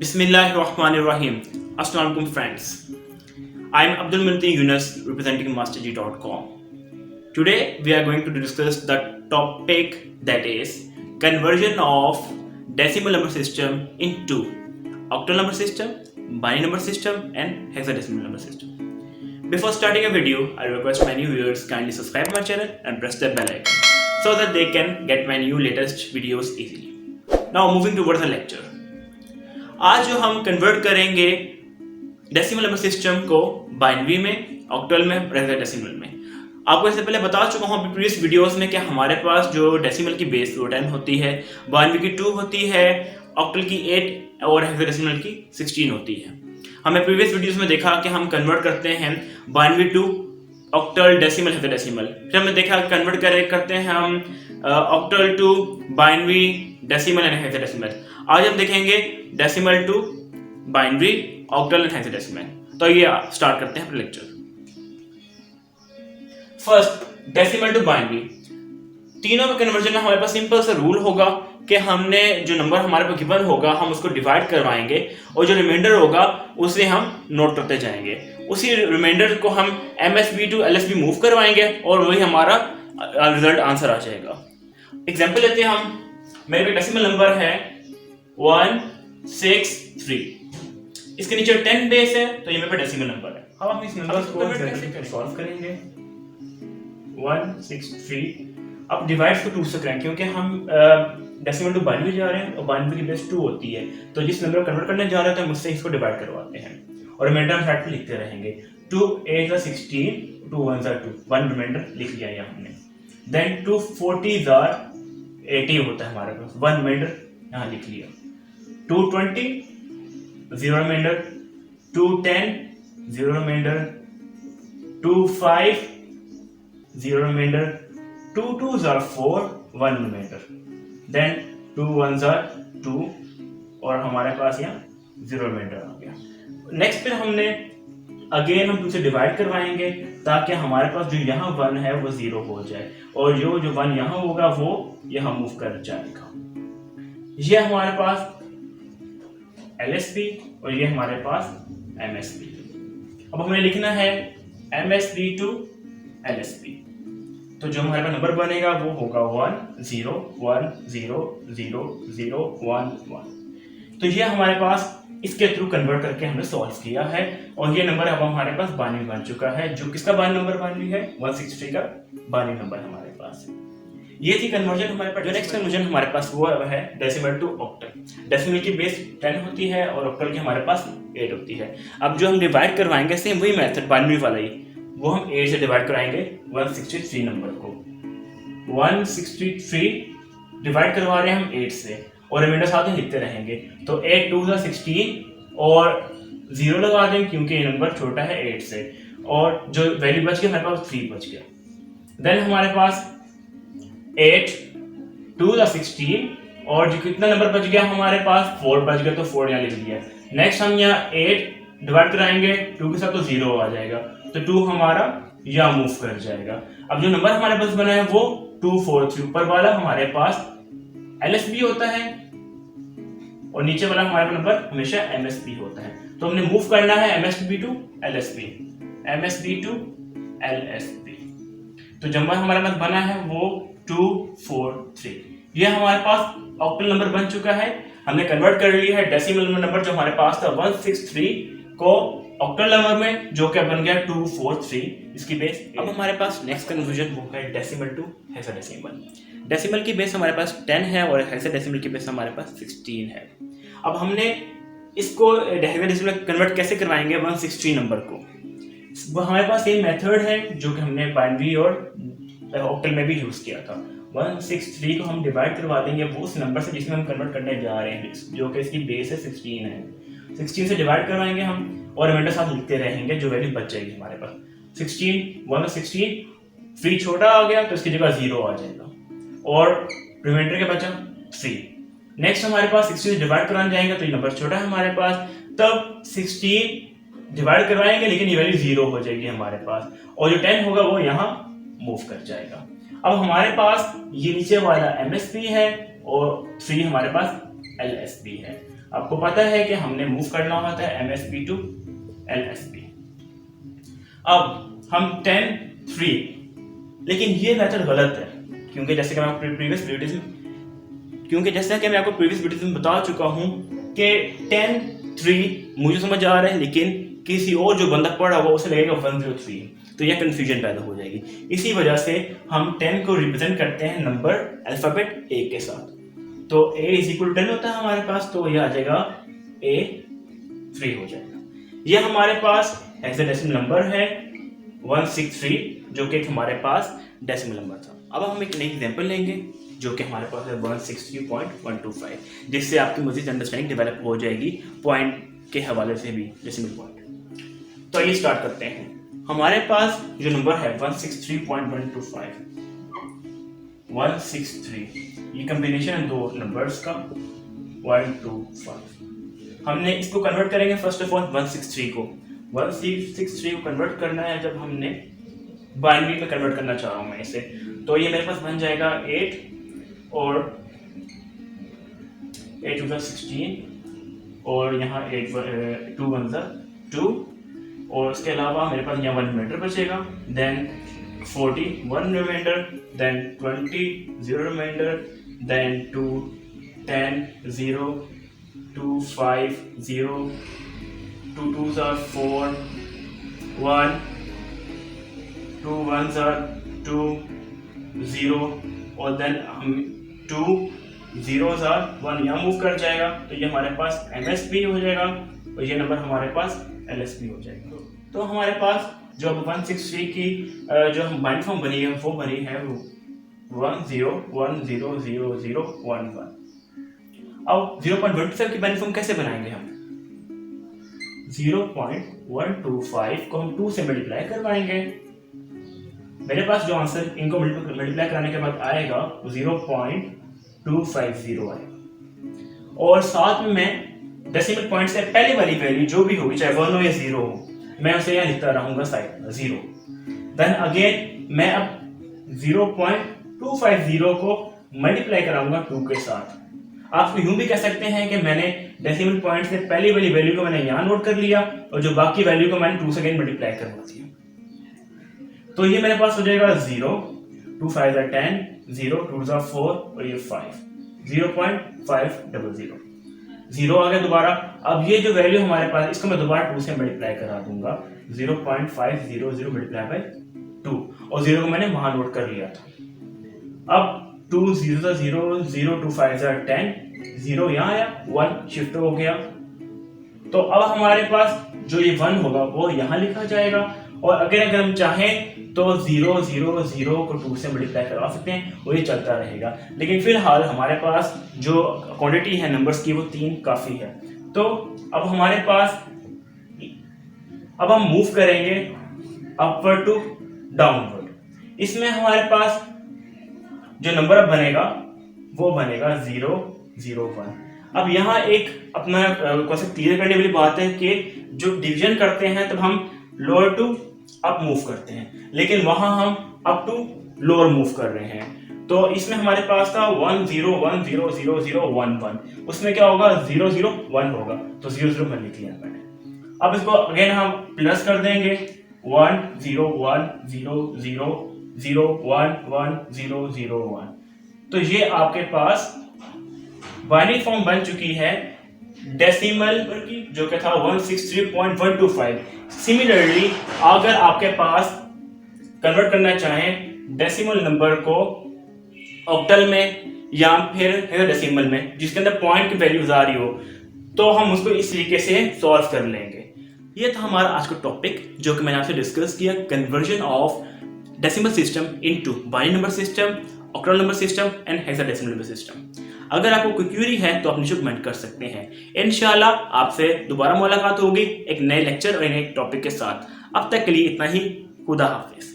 Bismillahirrahmanirrahim. Assalamu alaikum friends. I am Abdul Munti Yunus representing masterg.com. Today we are going to discuss the topic that is conversion of decimal number system into octal number system, binary number system and hexadecimal number system. Before starting a video, I request my new viewers kindly subscribe my channel and press the bell icon so that they can get my new latest videos easily. Now moving towards the lecture. आज जो हम convert करेंगे decimal number system को binary में, octal में, hexadecimal में। आपको इससे पहले बता चुका हूँ प्रीवियस वीडियोस में कि हमारे पास जो डेसिमल की बेस वो 10 होती है, बाइनरी की 2 होती है, ऑक्टल की 8 और हेक्साडेसिमल की 16 होती है। हमने प्रीवियस वीडियोस में देखा कि हम कन्वर्ट करते हैं binary to octal, decimal, hexadecimal. फिर हमने देखा कन्वर्ट करते हैं हम octal to binary, decimal and hexadecimal. आज हम देखेंगे decimal to binary, octal and hexadecimal. तो ये स्टार्ट करते हैं अपना lecture. First decimal to binary, तीनों में कन्वर्जन हमारे पास सिंपल सा रूल होगा कि हमने जो नंबर हमारे पास गिवन होगा हम उसको डिवाइड करवाएंगे और जो रिमाइंडर होगा उसे हम नोट करते जाएंगे। उसी रिमाइंडर को हम MSB टू LSB मूव करवाएंगे और वही हमारा रिजल्ट आंसर आ जाएगा। एग्जांपल लेते हैं हम, मेरे पे डेसिमल नंबर है 163, इसके नीचे 10 बेस है तो ये मेरे पे डेसिमल नंबर है। अब हम इस नंबर को सॉल्व करेंगे 163। अब डिवाइड को 2 से करें क्योंकि हम डेसिमल टू बाइनरी जा रहे हैं और बाइनरी की बेस 2 होती है, तो जिस नंबर को कन्वर्ट करने जा रहे हैं तो हम उससे इसको डिवाइड करवाते हैं और रिमाइंडर हम साइड पे लिखते रहेंगे। 2 8 16, 2 1 2, 1 रिमाइंडर लिख लिया यहाँ हमने। देन 2 40 80 होता है हमारे पास, 1 रिमाइंडर यहाँ लिख लिया। 220 0 remainder, 210 0 remainder, 25 0 remainder, 2 2s are 4, 1 remainder. Then 2 1s are 2 और हमारे पास यहाँ 0 रिमाइंडर आ गया। नेक्स्ट पे हमने अगेन हम 2 से डिवाइड करवाएंगे ताकि हमारे पास जो यहाँ 1 है वो 0 हो जाए और जो 1 यहाँ होगा वो यहाँ मूव कर जाएगा। ये हमारे पास LSB और ये हमारे पास MSB। अब हमें लिखना है MSB टू LSB, तो जो हमारे पास नंबर बनेगा वो होगा 1 0 1 0 0 0 1 1। तो ये हमारे पास इसके थ्रू कन्वर्ट करके हमने सॉल्व किया है और ये नंबर अब हमारे पास बाइनरी बन चुका है। जो किसका बाइनरी नंबर बाइनरी है, 163 का बाइनरी नंबर हमारे पास है। ये थी कन्वर्जन हमारे पास। जो नेक्स्ट कन्वर्जन हमारे पास वो है डेसिमल टू ऑक्टल। डेसिमल की बेस 10 होती है और ऑक्टल की हमारे पास 8 होती है। अब जो हम डिवाइड करवाएंगे सेम वही मेथड बाइनरी वाला ही, वो हम 8 से डिवाइड कराएंगे 163 नंबर को। 163 डिवाइड करवा रहे हैं हम 8 से और रिमाइंडर साथ में लिखते रहेंगे। तो 8 2 16 और 0 लगा दें क्योंकि ये नंबर छोटा है 8 से और जो वैल्यू बच गया हमारे पास 3 बच गया। देन हमारे पास 8 2 16 और जो कितना नंबर बच गया हमारे पास 4 बच गया, तो 4 यहाँ लिख दिया। नेक्स्ट हम यहाँ 8 डिवाइड कराएंगे 2 के साथ तो 0 आ जाएगा, तो 2 हमारा यहाँ मूव कर जाएगा। अब जो नंबर हमारे पास बना है वो 243, ऊपर वाला हमारे पास LSB होता है और नीचे वाला हमारा नंबर हमेशा MSB होता है। तो हमने मूव करना है MSB to LSB, MSB to LSB। तो जो नंबर हमारे पास बना है वो 243। ये हमारे पास ऑक्टल नंबर बन चुका है। हमने कन्वर्ट कर लिया है डेसिमल नंबर जो हमारे पास था 163 को ऑक्टल नंबर में, जो कि बन गया 243 इसकी बेस। अब हमारे पास नेक्स्ट कन्वर्जन वो है डेसिमल टू हेक्साडेसिमल। डेसिमल की बेस हमारे पास 10 है और हेक्साडेसिमल की बेस हमारे पास 16 है। अब हमने इसको हेक्साडेसिमल कन्वर्ट कैसे करवाएंगे 163 नंबर को, वो हमारे पास ये मेथड है जो कि हमने बाइनरी और ऑक्टल में भी यूज किया था। 163 को हम डिवाइड करवा देंगे वो उस नंबर से जिसमें हम कन्वर्ट करने जा रहे हैं, जो कि इसकी बेस है 16 है। 16 से डिवाइड करवाएंगे हम और रिमाइंडर साथ लिखते रहेंगे, जो वैल्यू बच जाएगी हमारे पास 16 1 16। 3 छोटा आ गया तो इसकी जगह 0 आ जाएगा और रिमाइंडर के बचा 3। नेक्स्ट हमारे पास 16 से डिवाइड कराने जाएंगे तो ये नंबर छोटा है हमारे पास, तब 16 डिवाइड करवाएंगे लेकिन ये वैल्यू 0 हो जाएगी हमारे पास और जो 10 होगा वो यहाँ मूव कर जाएगा। अब हमारे पास ये नीचे वाला MSB है और 3 हमारे पास LSB है। आपको पता है कि हमने मूव करना होता है MSB टू LSB। अब हम 10-3, लेकिन ये मेथड गलत है, क्योंकि जैसे कि मैं आपको प्रीवियस वीडियोस में बता चुका हूँ कि 10-3 मुझे समझ आ रहा है, लेकिन किसी और जो बंदा पढ़ा होगा उसे लगेगा 103, तो यह कंफ्यूजन पैदा हो जाएगी। इसी वजह से हम 10 को रिप्रेजेंट करते हैं नंबर अल्फाबेट A के साथ। तो A = 10 होता है हमारे पास, तो यह आ जाएगा A3 हो जाएगा। यह हमारे पास हेक्साडेसिमल नंबर है 163, जो कि हमारे पास डेसिमल नंबर था। अब हम एक नई एग्जांपल लेंगे जो कि हमारे पास है 163.125, जिससे आपकी मजीद अंडरस्टैंडिंग डेवलप हो जाएगी पॉइंट के हवाले से भी, डेसिमल पॉइंट। तो ये स्टार्ट करते हैं। हमारे पास जो नंबर है 163.125, 163, ये कम्बिनेशन है दो नंबर्स का 125। हमने इसको कन्वर्ट करेंगे फर्स्ट ऑफ ऑल 163 को कन्वर्ट करना है। जब हमने बाइनरी में कन्वर्ट करना चाह रहा हूँ मैं इसे, तो ये मेरे पास बन जाएगा 8 और 8 × 16 और यहाँ 2 1 2, और उसके अलावा मेरे पास यहाँ 1 रिमाइंडर बचेगा, then 40 1 remainder, then 20 0 remainder, then 2 10 0 2 5 0 2 2s are 4 1 2 1s are 2 0, और देन हम 2 0s are 1 यहाँ मूव कर जाएगा, तो ये हमारे पास MSB हो जाएगा और ये नंबर हमारे पास LSB हो जाएगा। तो हमारे पास जो अब 163 की जो हम बाइनरी फॉर्म बनी है वो बनी है 10 1 0 0 0 1 1। अब 0.125 की बाइनरी फॉर्म कैसे बनाएंगे हम? 0.125 को हम 2 से मल्टीप्लाई करवाएंगे। मेरे पास जो आंसर इनको मल्टीप्लाई कराने के बाद आएगा 0.250 आएगा, और साथ में मैं डेसिमल पॉइंट से पहले वाली वैल्यू जो भी होगी, चाहे 1 हो या 0 हो, मैं उसे यहाँ लिखता रहूंगा साइड में 0। देन अगेन मैं अब 0.250 को मल्टीप्लाई कराऊंगा 2 के साथ। आप यूं भी कह सकते हैं कि मैंने डेसिमल पॉइंट से पहली वाली वैल्यू को मैंने यहाँ नोट कर लिया और जो बाकी वैल्यू को मैंने 2 से अगेन मल्टीप्लाई करवा दिया। तो ये मेरे पास हो जाएगा 0 2 5 10 0 2 4 और ये 5 0.500 0 आ गया दोबारा। अब ये जो वैल्यू हमारे पास, इसको मैं दोबारा 2 से मल्टीप्लाई करा दूंगा, 0.500 मल्टीप्लाई बाय 2, और 0 को मैंने वहां नोट कर लिया था। अब 2 0 0 0 2 5 10 0 यहाँ आया, 1 शिफ्ट हो गया। तो अब हमारे पास जो ये 1 होगा वो यहाँ लिखा जाएगा, और अगर हम चाहें तो 0 0 0 को 2 से मल्टीप्लाई करवा सकते हैं और ये चलता रहेगा। लेकिन फिलहाल हमारे पास जो क्वांटिटी है नंबर्स की वो 3 काफी है। तो अब हमारे पास, अब हम मूव करेंगे अपवर्ड टू डाउनवर्ड। इसमें हमारे पास जो नंबर अब बनेगा वो बनेगा 0 0 1। अब यहाँ एक अपना कॉन्सेप्ट क्लियर करने वाली बात है कि जो डिवीजन करते हैं तब हम लोअर टू अप मूव करते हैं, लेकिन वहां हम अप टू लोअर मूव कर रहे हैं। तो इसमें हमारे पास था 1 0 1 0 0 0 1 1, उसमें क्या होगा 0 0 1 होगा, तो 0 0 1 लिख लिया मैंने। अब इसको अगेन हम प्लस कर देंगे 1 0 1 0 0 0 1 1 0 0 1। तो ये आपके पास बाइनरी फॉर्म बन चुकी है डेसिमल की, जो कि था 163.125। सिमिलरली अगर आपके पास कन्वर्ट करना चाहें डेसिमल नंबर को ऑक्टल में या फिर हेक्साडेसिमल में, जिसके अंदर पॉइंट की वैल्यूज आ रही हो, तो हम उसको इस तरीके से सॉल्व कर लेंगे। ये था हमारा आज का टॉपिक जो कि मैंने आपसे डिस्कस किया, conversion of decimal system into binary number system, octal number system and hexadecimal number system. अगर आपको कोई क्वेरी है तो आप नीचे कमेंट कर सकते हैं। इंशाल्लाह आपसे दोबारा मुलाकात होगी एक नए लेक्चर और एक नए टॉपिक के साथ। अब तक के लिए इतना ही। खुदा हाफिज।